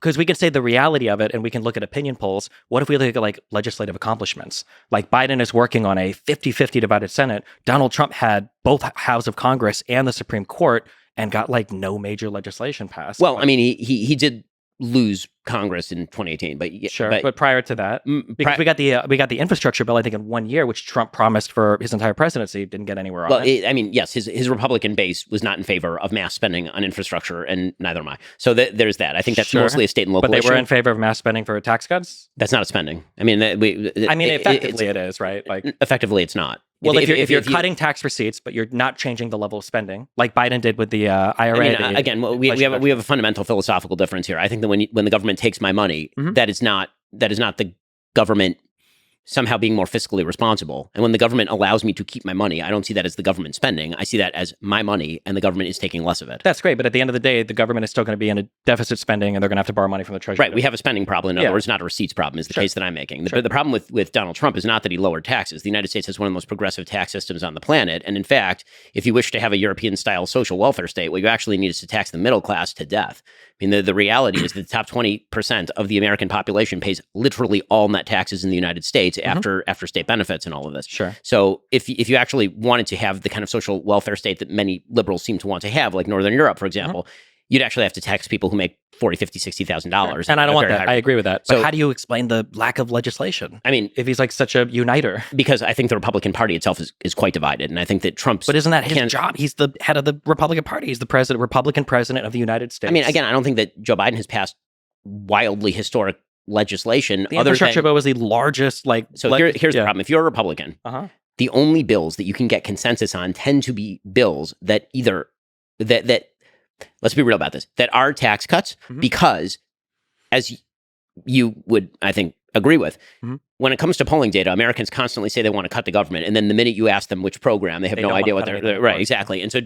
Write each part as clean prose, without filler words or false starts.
because we can say the reality of it and we can look at opinion polls. What if we look at like legislative accomplishments? Like Biden is working on a 50-50 divided Senate. Donald Trump had both houses of Congress and the Supreme Court and got like no major legislation passed. Well, I mean, he did lose Congress in 2018, but prior to that, because we got the infrastructure bill, I think, in 1 year, which Trump promised for his entire presidency, didn't get anywhere on it. I mean, yes, his Republican base was not in favor of mass spending on infrastructure, and neither am I. So there's that. I think that's mostly a state and local issue. But they were in favor of mass spending for tax cuts? That's not a spending. I mean, effectively it is, right? Like effectively, it's not. Well, if you're cutting tax receipts, but you're not changing the level of spending, like Biden did with the IRA. I mean, again, we have a fundamental philosophical difference here. I think that when the government takes my money, that is not the government somehow being more fiscally responsible. And when the government allows me to keep my money, I don't see that as the government spending. I see that as my money, and the government is taking less of it. That's great, but at the end of the day, the government is still going to be in a deficit spending, and they're going to have to borrow money from the Treasury. Right, we have a spending problem. In other words, not a receipts problem, is the case that I'm making. The problem with Donald Trump is not that he lowered taxes. The United States has one of the most progressive tax systems on the planet. And in fact, if you wish to have a European-style social welfare state, what you actually need is to tax the middle class to death. I mean, the reality is that the top 20% of the American population pays literally all net taxes in the United States after state benefits and all of this. Sure. So if you actually wanted to have the kind of social welfare state that many liberals seem to want to have, like Northern Europe, for example, you'd actually have to tax people who make $40,000, $50,000, $60,000. And I don't want that. I agree with that. So how do you explain the lack of legislation? I mean, if he's like such a uniter. Because I think the Republican Party itself is quite divided. And I think that Trump's... But isn't that his job? He's the head of the Republican Party. He's the Republican president of the United States. I mean, again, I don't think that Joe Biden has passed wildly historic legislation. The infrastructure bill was the largest, here's the problem. If you're a Republican, the only bills that you can get consensus on tend to be bills that let's be real about this, that are tax cuts, because as you would, I think, agree with, when it comes to polling data, Americans constantly say they want to cut the government, and then the minute you ask them which program, they have no idea what they're right, exactly. And so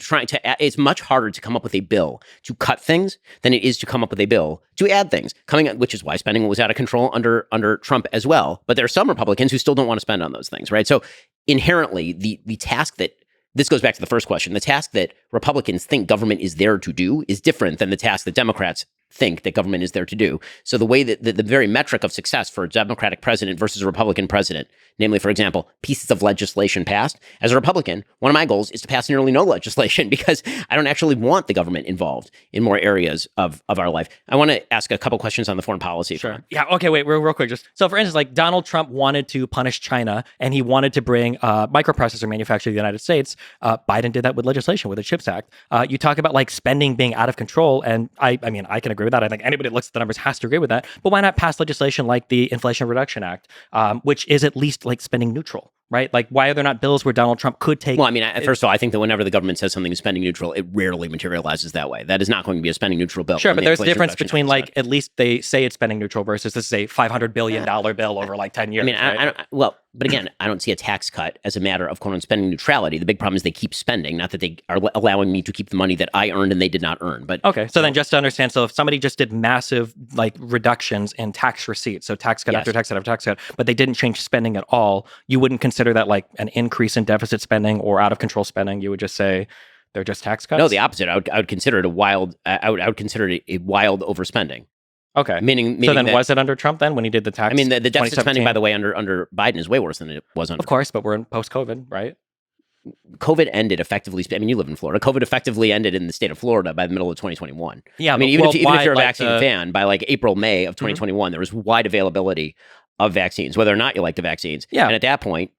it's much harder to come up with a bill to cut things than it is to come up with a bill to add things, which is why spending was out of control under Trump as well. But there are some Republicans who still don't want to spend on those things, right? So inherently, the task that this goes back to the first question. The task that Republicans think government is there to do is different than the task that Democrats think that government is there to do. So the way that the very metric of success for a Democratic president versus a Republican president, namely, for example, pieces of legislation passed, as a Republican, one of my goals is to pass nearly no legislation because I don't actually want the government involved in more areas of our life. I want to ask a couple questions on the foreign policy front. Sure. Yeah. Okay. Wait, real quick. So for instance, like Donald Trump wanted to punish China and he wanted to bring microprocessor manufacture to the United States. Biden did that with legislation, with the CHIPS Act. You talk about like spending being out of control. And I mean, I can agree with that. I think anybody that looks at the numbers has to agree with that. But why not pass legislation like the Inflation Reduction Act, which is at least like spending neutral, right? Like, why are there not bills where Donald Trump could take... Well, I mean, first of all, I think that whenever the government says something is spending neutral, it rarely materializes that way. That is not going to be a spending neutral bill. Sure, but there's a difference between like, at least they say it's spending neutral versus this is a $500 billion bill over like 10 years. I mean, right? But again, I don't see a tax cut as a matter of quote-unquote spending neutrality. The big problem is they keep spending, not that they are allowing me to keep the money that I earned and they did not earn. But okay, so then just to understand, so if somebody just did massive like reductions in tax receipts, so tax cut after tax cut after tax cut, but they didn't change spending at all, you wouldn't consider that like an increase in deficit spending or out of control spending. You would just say they're just tax cuts? No, the opposite. I would consider it a wild. I would consider it a wild overspending. Okay. Meaning so then was it under Trump then when he did the tax? I mean, the deficit spending, by the way, under Biden is way worse than it was under. Of course, but we're in post-COVID, right? COVID ended effectively. I mean, you live in Florida. COVID effectively ended in the state of Florida by the middle of 2021. Yeah, I mean, even if you're a vaccine fan, by like April, May of 2021, there was wide availability of vaccines, whether or not you like the vaccines. Yeah. And at that point,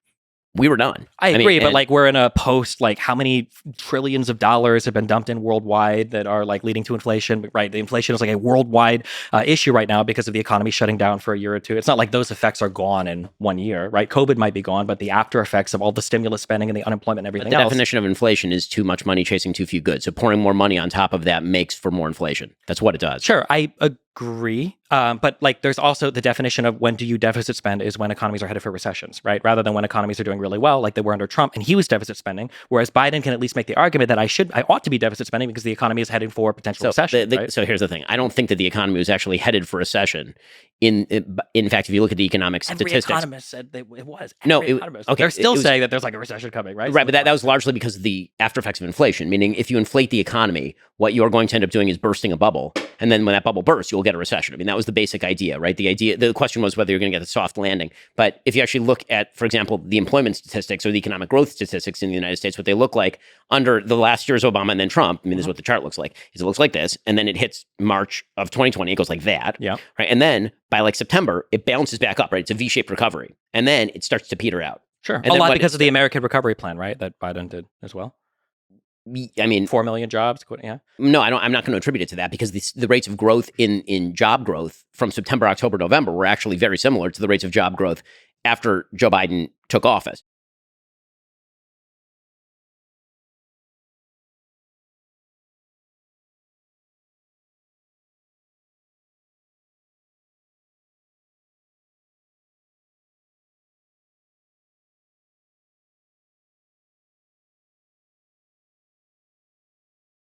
we were done. I agree, but like we're in a post, like how many trillions of dollars have been dumped in worldwide that are like leading to inflation, right? The inflation is like a worldwide issue right now because of the economy shutting down for a year or two. It's not like those effects are gone in 1 year, right? COVID might be gone, but the after effects of all the stimulus spending and the unemployment and everything else. The definition of inflation is too much money chasing too few goods. So pouring more money on top of that makes for more inflation. That's what it does. Sure, I agree. But like there's also the definition of when do you deficit spend is when economies are headed for recessions, right? Rather than when economies are doing really well, like they were under Trump and he was deficit spending. Whereas Biden can at least make the argument that I ought to be deficit spending because the economy is heading for potential recession. Right? So here's the thing. I don't think that the economy was actually headed for recession. In fact, if you look at the economic statistics. Every economist said that it was. Okay, they're still saying that there's like a recession coming, right? Right, but that was largely because of the after effects of inflation, meaning if you inflate the economy, what you are going to end up doing is bursting a bubble. And then when that bubble bursts, you'll get a recession. I mean, that was the basic idea, right? The question was whether you're going to get a soft landing. But if you actually look at, for example, the employment statistics or the economic growth statistics in the United States, what they look like under the last year's Obama and then Trump, I mean, this is what the chart looks like, is it looks like this. And then it hits March of 2020, it goes like that. Yeah. Right. And then by like September, it bounces back up, right? It's a V-shaped recovery. And then it starts to peter out. Sure. And a then lot because of the American Recovery Plan, right? That Biden did as well. I mean, 4 million jobs. Yeah. No, I'm not going to attribute it to that because the rates of growth in job growth from September, October, November were actually very similar to the rates of job growth after Joe Biden took office.